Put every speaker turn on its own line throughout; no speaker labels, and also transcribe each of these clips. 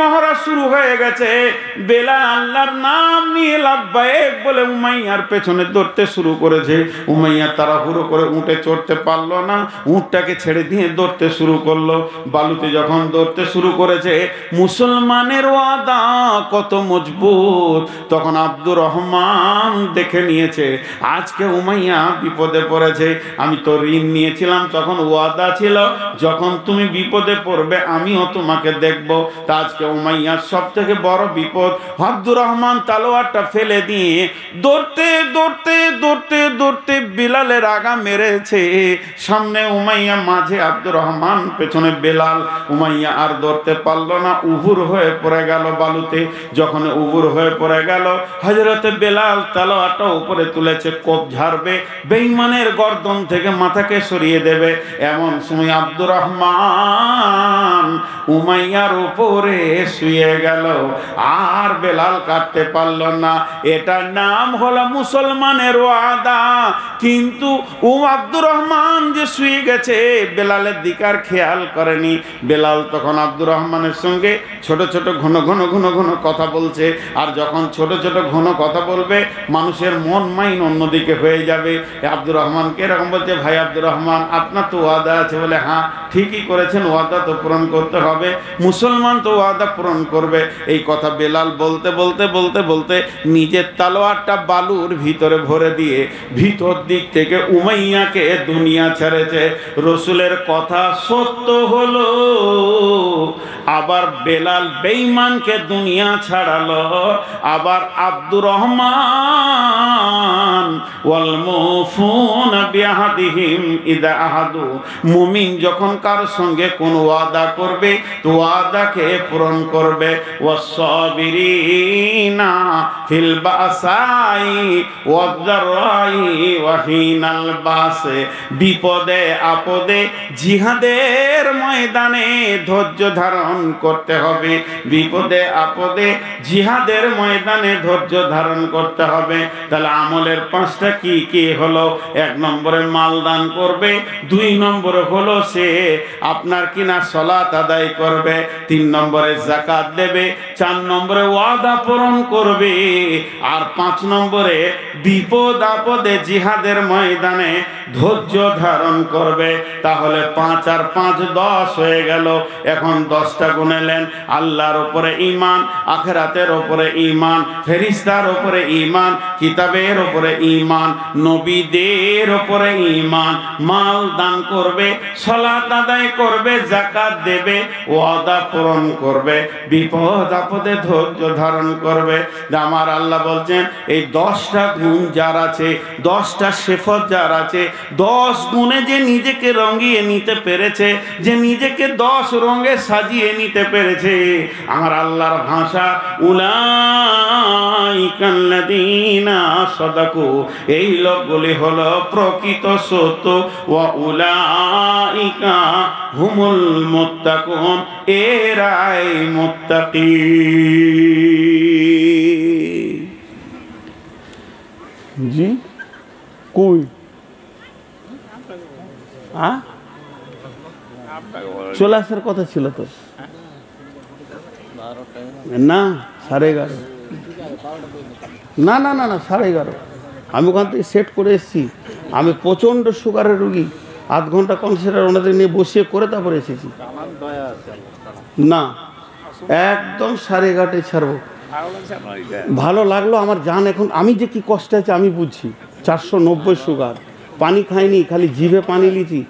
মহড়া শুরু হয়ে গেছে। বেলাল আল্লাহর নাম নিয়ে লাব্বাইক বলে উমাইয়ার পেছনে দৌড়তে শুরু করেছে। উমাইয়া তাড়াহুড়ো করে উঠে চড়তে পারলো না, উটটাকে ছেড়ে দিয়ে দৌড়তে শুরু করলো। বালুতে যখন দৌড়তে শুরু করেছে, মুসলমানের ওয়াদা কত মজবুত, তখন আব্দুর রহমান দেখে নিয়েছে আজকে উমাইয়া বিপদে পড়েছে। আমি তো ঋণ নিয়েছিলাম, তখন ওয়াদা ছিল যখন তুমি বিপদে পড়বে আমিও তোমাকে দেখব। তা আজকে উমাইয়ার সব থেকে বড় বিপদ। আব্দুর রহমান তালোয়ারটা ফেলে দিয়ে দৌড়তে দৌড়তে দৌড়তে দৌড়তে বিলালের আগা মেরেছে। সামনে উমাইয়া, মাঝে আব্দুর রহমান, পেছনে বেলাল। উমাইয়া আর দৌড়তে পারলো না, উবুর হয়ে পড়ে গেল বালুতে। যখন উবুর হয়ে পড়ে গেল, হযরতে বেলাল তালোয়ারটা উপরে তুলেছে, কোপ ঝাড়বে, বেঈমানের গর্দন থেকে মাথাকে সরিয়ে দেবে। এমন সময় আব্দুর রহমান উমাইয়ার উপরে শুয়ে গেল, আর বেলাল কাটতে পারল না। এটার নাম হলো মুসলমানের ওয়াদা। কিন্তু আব্দুর রহমান যে শুয়ে গেছে, বেলালের দিকে আর খেয়াল করেনি। বেলাল তখন আব্দুর রহমানের সঙ্গে ছোট ছোট ঘন ঘন ঘন ঘন কথা বলছে। আর যখন ছোট ছোট ঘন কথা বলবে, মানুষের মন মাইন অন্যদিকে হয়ে যাবে। আব্দুর রহমানকে এরকম বলছে, ভাই আব্দুর রহমান, আপনার তো ওয়াদা আছে। বলে, হ্যাঁ ঠিকই করেছেন, ওয়াদা তো পূরণ করতে হবে, মুসলমান তো ওয়াদা পূরণ করবে। এই কথা বেলাল বলতে বলতে বলতে বলতে নিজের তালোয়ারটা বালুর ভিতরে ভরে দিয়ে ভিতর দিক থেকে উমাইয়াকে দুনিয়া ছেড়েছে। রসুলের কথা সত্য হলো, আবার বেলাল বেঈমানকে দুনিয়া ছাড়ালো। আবার আব্দুর রহমান ওয়াল মুফুনা বিআহদিহিম ইযা আহাদু, মুমিন যখন কার সঙ্গে কোন ওয়াদা করবে তো ওয়াদাকে পূরণ করবে। ওয়াসসাবিরিনা ফিল বাসাই ওয়াদ-দারাই ওয়া হিনাল বাসে, বিপদে আপদে জিহাদের ময়দানে ধৈর্য ধারণ করতে হবে। বিপদে আপদে জিহাদের ময়দানে ধৈর্য ধারণ করতে হবে। তাহলে আমলের পাঁচটা কি কি হলো? এক নম্বরে মাল দান করবে, দুই নম্বরে হলো সে আপনার কিনা সালাত আদায় করবে, তিন নম্বরে যাকাত দেবে, চার নম্বরে ওয়াদা পূরণ করবে, আর পাঁচ নম্বরে বিপদ আপদে জিহাদের ময়দানে ধৈর্য ধারণ করবে। তাহলে 5 আর 5 10 হয়ে গেল। এখন 10টা গুনেলেন। আল্লাহর উপরে ঈমান, আখিরাতের উপরে ঈমান, ফেরেশতার উপরে ঈমান, কিতাবের উপরে ঈমান, নবীদের উপরে ঈমান, মাল দান করবে, সালাত আদায় করবে, যাকাত দেবে, ওয়াদা পূরণ করবে, বিপদ আপদে ধৈর্য ধারণ করবে। আমার আল্লাহ বলছেন এই 10টা গুণ যার আছে, 10টা সিফত যার আছে, 10 গুণে যে নিজেকে রঙিয়ে নিতে পেরেছে, যে নিজেকে 10 রঙে সাজিয়ে নিতে পেরেছে, আমার আল্লাহর ভাষা উলাইকাল্লাযীনা সাদাকু, এই লোকগুলি হলো প্রকৃত সত্য। ওয়া উলাইকা হুমুল মুত্তাকুন, এরাই মুত্তাকি। জি কই চলে আসার কথা ছিল তো না, 11:30। না না না না 11:30। আমি ওখান থেকে সেট করে এসেছি। আমি প্রচণ্ড সুগারের রুগী, আধ ঘন্টা কনসিডার ওনাদের নিয়ে বসিয়ে করে তারপরে এসেছি। না একদম 11:30 ছাড়বো। ভালো লাগলো আমার জান। এখন আমি যে কি কষ্ট আছে আমি বুঝছি। 490 সুগার, পানি খাইনি, খালি জিভে পানি লিছি।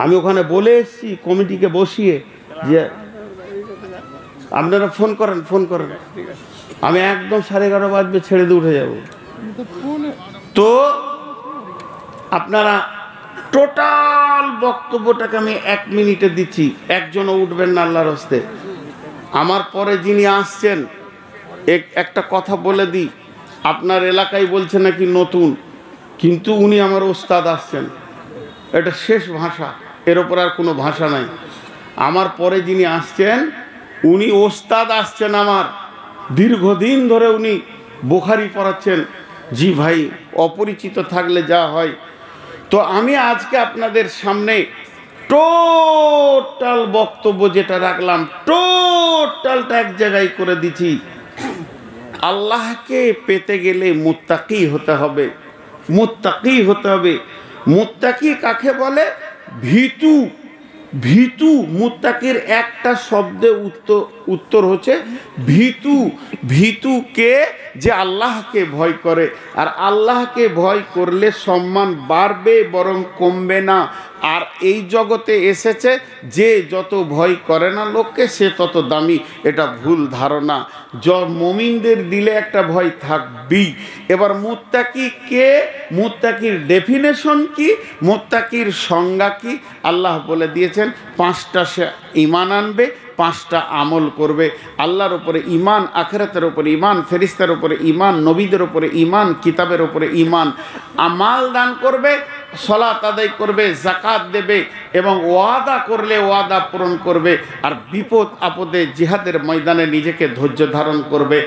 আমি ওখানে বলে এসেছি কমিটিকে বসিয়ে যে আপনারা ফোন করেন, ফোন করেন। আমি একদম 11:30 বাজবে ছেড়ে দিয়ে উঠে যাব। তো আপনারা টোটাল বক্তব্যটাকে আমি 1 মিনিটে দিচ্ছি, একজনও উঠবেন না আল্লাহর হস্তে। আমার পরে যিনি আসছেন একটা কথা বলে দিই, আপনার এলাকায় বলছে নাকি নতুন, কিন্তু উনি আমার ওস্তাদ আসছেন। এটা শেষ ভাষা, এর ওপর আর কোনো ভাষা নাই। আমার পরে যিনি আসছেন উনি ওস্তাদ আসছেন আমার, দীর্ঘদিন ধরে উনি বুখারী পড়াচ্ছেন। জি ভাই, অপরিচিত থাকলে যা হয়। তো আমি আজকে আপনাদের সামনে টোটাল বক্তব্য যেটা রাখলাম টোটালটা এক জায়গায় করে দিছি। আল্লাহকে পেতে গেলে মুত্তাকি হতে হবে, মুত্তাকি হতে হবে। মুত্তাকি কাকে বলে? ভীতু। ভীতু, মুত্তাকির একটা শব্দে উত্তর হচ্ছে ভীতু। ভীতু কে? যে আল্লাহকে ভয় করে। আর আল্লাহকে ভয় করলে সম্মান বাড়বে বরং কমবে না। আর এই জগতে এসেছে যে যত ভয় করে না লোককে সে তত দামি, এটা ভুল ধারণা। মুমিনদের দিলে একটা ভয় থাকবেই। এবার মুত্তাকি কে? মুত্তাকির ডেফিনেশন কি? মুত্তাকির সংজ্ঞা কি? আল্লাহ বলে দিয়েছেন 5টা সে ঈমান আনবে, 5টা আমল করবে। আল্লাহর উপরে ঈমান, আখিরাতের উপরে ঈমান, ফেরেশতার উপরে ঈমান, নবীদের উপরে ঈমান, কিতাবের উপরে ঈমান। আমাল দান করবে, সালাত আদায় করবে, যাকাত দেবে এবং ওয়াদা করলে ওয়াদা পূরণ করবে। আর বিপদ আপদে জিহাদের ময়দানে নিজেকে ধৈর্য ধারণ করবে।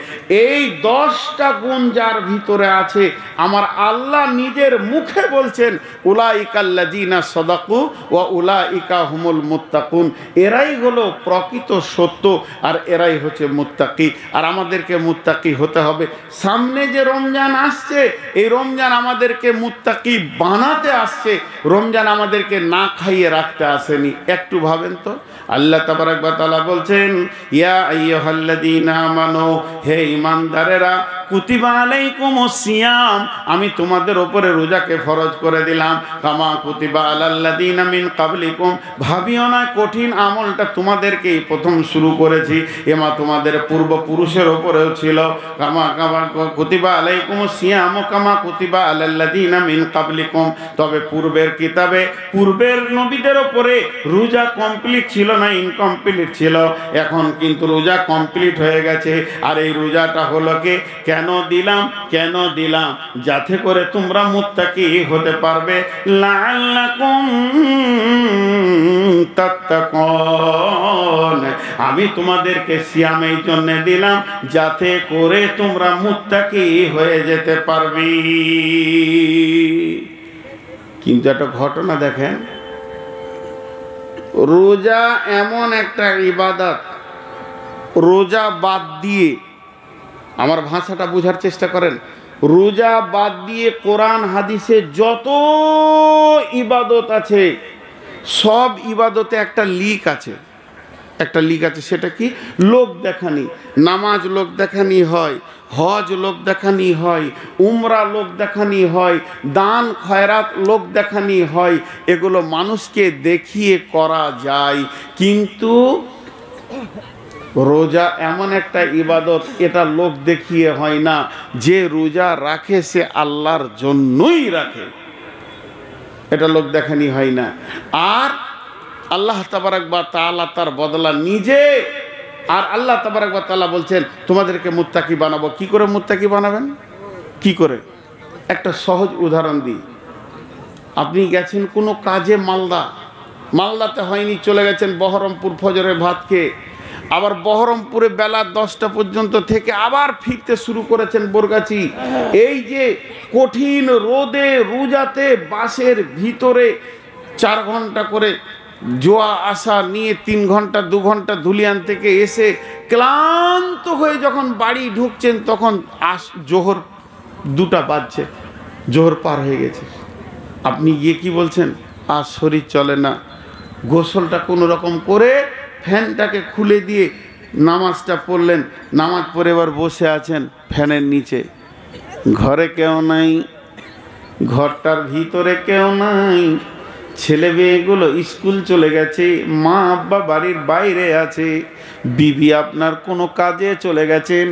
এই 10টা গুণ যার ভিতরে আছে, আমার আল্লাহ নিজের মুখে বলছেন উলাইকাল্লাযীনা সাদাকু ওয়া উলাইকা হুমুল মুত্তাকুন। এরাই হলো প্রকৃত সত্য আর এরাই হচ্ছে মুত্তাকি। আর আমাদেরকে মুত্তাকি হতে হবে। সামনে যে রমজান আসছে, এই রমজান আমাদেরকে মুত্তাকি বানাতে আসছে। রমজান আমাদেরকে না খাইয়ে রাখতে আসেনি। একটু ভাবেন তো, আল্লাহ তাবারক ওয়া তাআলা বলছেন ইয়া আইয়ুহাল্লাযীনা আমানু, হে ঈমানদারেরা, কুতিবা আলাইকুমুস সিয়াম, আমি তোমাদের উপরে রোজাকে ফরজ করে দিলাম, কামা কুতিবা আলাল্লাযীনা মিন কাবলিকুম, ভাবিও না কঠিন আমলটা তোমাদেরকেই প্রথম শুরু করেছি, এমা তোমাদের পূর্বপুরুষের উপরেও ছিল। কামা কুতিবা আলাইকুমুস সিয়াম কামা কুতিবা আলাল্লাযীনা মিন কাবলিকুম। তবে পূর্বের কিতাবে পূর্বের নবীদের উপরে রোজা কমপ্লিট ছিল না, ইনকমপ্লিট ছিল। এখন কিন্তু রোজা কমপ্লিট হয়ে গেছে। আর এই রোজাটা হলো কি? কেন দিলাম? কেন দিলাম? যাতে করে তোমরা মুত্তাকি হতে পারবে। লাআল্লাকুম তাত্তাকুন, আমি তোমাদেরকে সিয়াম এই জন্য দিলাম যাতে করে তোমরা মুত্তাকি হয়ে যেতে পারবে। কিন্তু একটা ঘটনা দেখেন, রোজা এমন একটা ইবাদত, রোজা বাদ দিয়ে, আমার ভাষাটা বোঝার চেষ্টা করেন, রোজা বাদ দিয়ে কোরআন হাদিসে যত ইবাদত আছে সব ইবাদতে একটা লিক আছে, একটা লিক আছে। সেটা কি? লোক দেখানি। নামাজ লোক দেখানি হয়, হজ লোক দেখানি হয়, উমরা লোক দেখানি হয়, দান খয়রাত লোক দেখানি হয়। এগুলো মানুষকে দেখিয়ে করা যায়, কিন্তু রোজা এমন একটা ইবাদত, এটা লোক দেখিয়ে হয় না। যে রোজা রাখে সে আল্লাহর জন্যই রাখে, এটা লোক দেখানি হয় না। আর আল্লাহ তাবারক ওয়া তাআলা তার বদলা নিজে, আর আল্লাহ তাবারক ওয়া তাআলা বলছেন তোমাদেরকে মুত্তাকি বানাবো। কি করে মুত্তাকি বানাবেন? কি করে? একটা সহজ উদাহরণ দিই। আপনি গেছেন কোনো কাজে মালদাতে হয়নি, চলে গেছেন বহরমপুর ফজরের ভাত খেয়ে, আবার বহরমপুরে বেলা 10টা পর্যন্ত থেকে আবার ফিরতে শুরু করেছেন বরগাছি। এই যে কঠিন রোদে রোজাতে বাসের ভিতরে 4 ঘন্টা করে জোয়া আসা নিয়ে 3 ঘন্টা 2 ঘন্টা ধুলিয়ান থেকে এসে ক্লান্ত হয়ে যখন বাড়ি ঢুকছেন তখন জোহর 2টা বাজছে, জোহর পার হয়ে গেছে। আপনি গিয়ে কি বলছেন? আর শরীর চলে না। গোসলটা কোনো রকম করে ফ্যানটাকে খুলে দিয়ে নামাজটা পড়লেন, নামাজ পড়ে এবার বসে আছেন ফ্যানের নিচে। ঘরে কেউ নাই, ঘরটার ভিতরে কেউ নাই, ছেলে মেয়েগুলো স্কুল চলে গেছে, মা আব্বা বাড়ির বাইরে আছে, বিবি আপনার কোনো কাজে চলে গেছেন,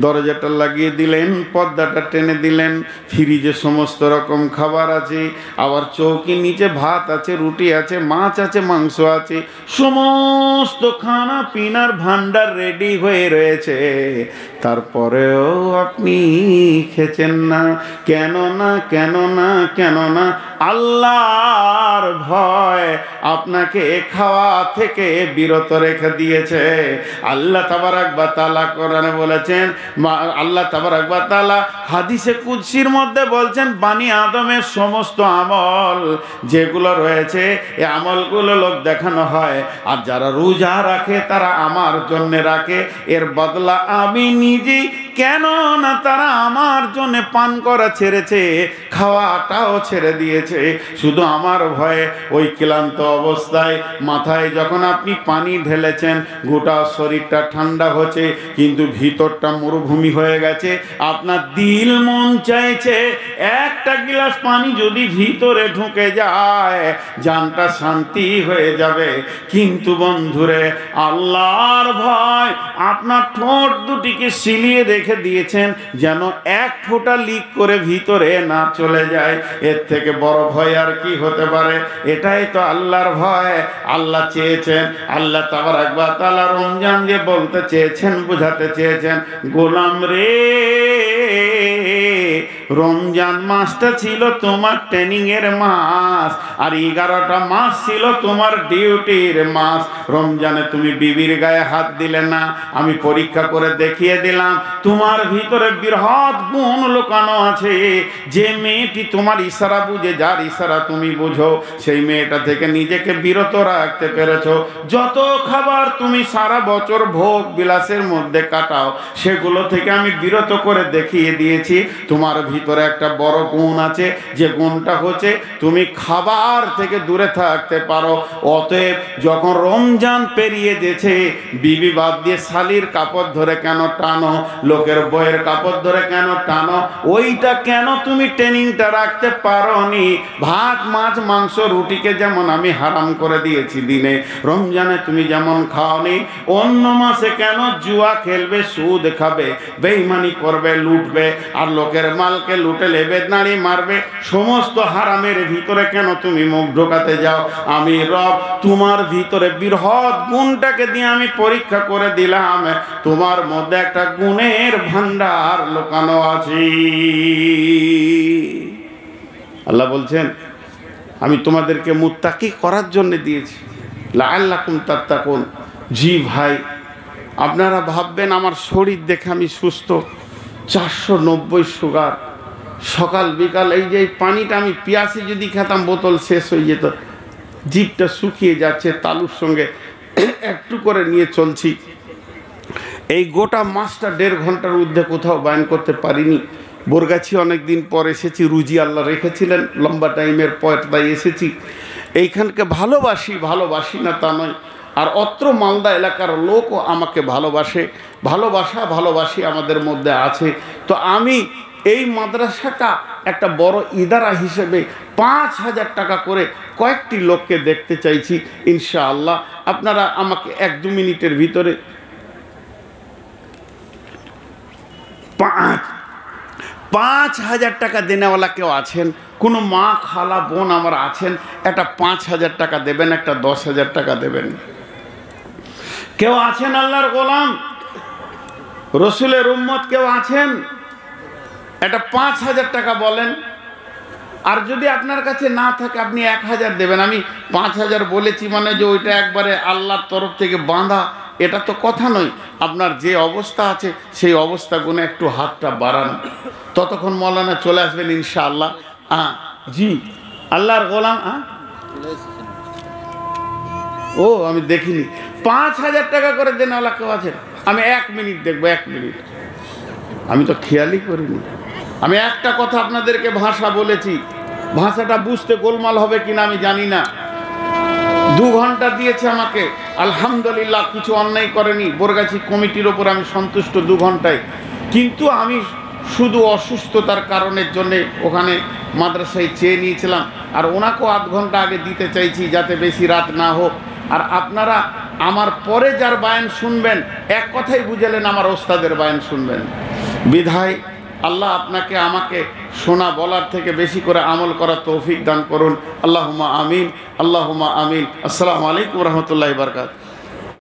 দরজাটা লাগিয়ে দিলেন, পর্দাটা টেনে দিলেন, ফ্রিজে সমস্ত রকম খাবার আছে, আবার চৌকির নিচে ভাত আছে, রুটি আছে, মাছ আছে, মাংস আছে, সমস্ত খানা পিনার ভান্ডার রেডি হয়ে রয়েছে। তারপরেও আপনি খেছেন না। কেননা আল্লাহর ভয় আপনাকে খাওয়া থেকে বিরত রেখে দিয়েছে। আল্লাহ তাবারাক ওয়া তাআলা কোরআনে বলেছেন, আল্লাহ তাবারাক ওয়া তাআলা হাদিসে কুদসির মধ্যে বলছেন, বানি আদমের সমস্ত আমল যেগুলো রয়েছে এই আমলগুলো লোক দেখানো হয়, আর যারা রোজা রাখে তারা আমার জন্য রাখে, এর বদলা আমি নিজেই, কেন না তারা আমার জন্য পান করা ছেড়েছে, খাওয়াটাও ছেড়ে দিয়েছে। শুধু আমার ভয়ে ওই ক্লান্ত অবস্থায় মাথায় যখন আপনি পানি ঢেলেছেন, গোটা শরীরটা ঠান্ডা হচ্ছে, কিন্তু ভিতরটা মরুভূমি হয়ে গেছে। আপনার দিল মন চাইছে একটা গ্লাস পানি যদি ভিতরে ঢুকে যায় জানটা শান্তি হয়ে যাবে। কিন্তু বন্ধুরে, আল্লাহর ভয় আপনার ঠোঁট দুটিকে সিলিয়ে রেখে দিয়েছেন যেন এক ফোঁটা লিক করে ভিতরে না চলে যায়। এর থেকে বড় ভয় আর কি হতে পারে? এটাই তো আল্লাহর ভয়। আল্লাহ চেয়েছেন, আল্লাহ তাবারাক ওয়া তাআলা রমজান যে বলতে চেয়েছেন, বুঝাতে চেয়েছেন, গোলাম রে, রমজান মাসটা ছিল তোমার ট্রেনিং এর মাস, আর 11টা মাস ছিল তোমার ডিউটির মাস। রমজানে তুমি বিবির গায়ে হাত দিলে না, আমি পরীক্ষা করে দেখিয়ে দিলাম তোমার ভিতরে বৃহৎ গুণ লুকানো আছে। যে মেয়েটি তোমার ইশারা বুঝে, যার ইশারা তুমি বুঝো, সেই মেয়েটা থেকে নিজেকে বিরত রাখতে পেরেছো। যত খাবার তুমি সারা বছর ভোগ বিলাসের মধ্যে কাটাও, সেগুলো থেকে আমি বিরত করে দেখিয়ে দিয়েছি। তোমার ভিতরে একটা বড় গুণ আছে, যে গুণটা হচ্ছে তুমি খাবার থেকে দূরে থাকতে পারো। অতএব যখন রমজান পেরিয়ে গেছে, বিবি বাদ দিয়ে শালির কাপড় ধরে কেন টানো, লোকের বইয়ের কাপড় ধরে কেন টানো? ওইটা কেন তুমি ট্রেনিংটা রাখতে পারোনি? ভাত মাছ মাংস রুটিকে যেমন আমি হারাম করে দিয়েছি দিনে, রমজানে তুমি যেমন খাওনি, অন্য মাসে কেন জুয়া খেলবে, সুদ খাবে, বেঈমানি করবে, লুটবে, আর লোকের মালকে লুটে লেবে নাড়ি মারবে? সমস্ত হারামের ভিতরে কেন তুমি মুখ ঢোকাতে যাও? আমি রব তোমার ভিতরে বৃহৎ গুণটাকে দিয়ে আমি পরীক্ষা করে দিলাম, তোমার মধ্যে একটা গুণের ভান্ডার লুকানো আছে। আল্লাহ বলছেন, আমি তোমাদেরকে মুত্তাকি করার জন্য দিয়েছি, লাআল্লাকুম তাত্তাকুন। জি ভাই, আপনারা ভাববেন আমার শরীর দেখে আমি সুস্থ, 490 সুগার, সকাল বিকাল এই যে পানিটা আমি পিয়াসে যদি খেতাম বোতল শেষ হয়ে যেত, জিভটা শুকিয়ে যাচ্ছে, তালুর সঙ্গে একটু করে নিয়ে চলছি। এই গোটা মাসটা 1.5 ঘন্টার ঊর্ধ্বে কোথাও বায়ান করতে পারিনি। বোরগাছি অনেক দিন পর এসেছি, রুজি আল্লাহ রেখেছিলেন, লম্বা টাইমের পর তাই এসেছি। এইখানকে ভালোবাসি না তা নয়, আর অত্র মালদা এলাকার লোকও আমাকে ভালোবাসি আমাদের মধ্যে আছে। তো আমি এই মাদ্রাসাটা একটা বড় ইদারা হিসেবে 5,000 টাকা করে কয়েকটি লোককে দেখতে চাইছি। ইনশাআল্লাহ আপনারা আমাকে 1-2 মিনিটের ভিতরে 5,000 টাকা দেনেওয়ালা কেউ আছেন? কোনো মা খালা বোন আমার আছেন? একটা 5,000 টাকা দেবেন, একটা 10,000 টাকা দেবেন। কেউ আছেন আল্লাহর গোলাম, রসুলের উম্মত কেউ আছেন? একটা 5,000 টাকা বলেন। আর যদি আপনার কাছে না থাকে আপনি 1,000 দেবেন। আমি 5,000 বলেছি মানে যে ওইটা একবারে আল্লাহর তরফ থেকে বাঁধা, এটা তো কথা নয়। আপনার যে অবস্থা আছে সেই অবস্থা গুনে একটু হাতটা বাড়ান, ততক্ষণ মৌলানা চলে আসবেন ইনশাআল্লাহ। জি আল্লাহর গোলাম। ও আমি দেখিনি। 5,000 টাকা করে দেন ওলা কেউ আছে? আমি 1 মিনিট দেখবো, 1 মিনিট। আমি তো খেয়ালই করিনি। আমি একটা কথা আপনাদেরকে ভাষা বলেছি, ভাষাটা বুঝতে গোলমাল হবে কিনা আমি জানি না। 2 ঘন্টা দিয়েছে আমাকে, আলহামদুলিল্লাহ, কিছু অন্যায় করেনি। বোরগাছি কমিটির ওপর আমি সন্তুষ্ট 2 ঘন্টায়। কিন্তু আমি শুধু অসুস্থতার কারণের জন্যে ওখানে মাদ্রাসায় চেয়ে নিয়েছিলাম, আর ওনাকেও 1/2 ঘন্টা আগে দিতে চাইছি যাতে বেশি রাত না হোক। আর আপনারা আমার পরে যার বায়ান শুনবেন, এক কথাই বুঝালেন আমার ওস্তাদের বায়ান শুনবেন। বিধায় আল্লাহ আপনাকে আমাকে শোনা বলার থেকে বেশি করে আমল করার তৌফিক দান করুন। আল্লাহুম্মা আমিন, আল্লাহুম্মা আমিন। আসসালামু আলাইকুম ওয়া রাহমাতুল্লাহি ওয়া বারাকাতুহু।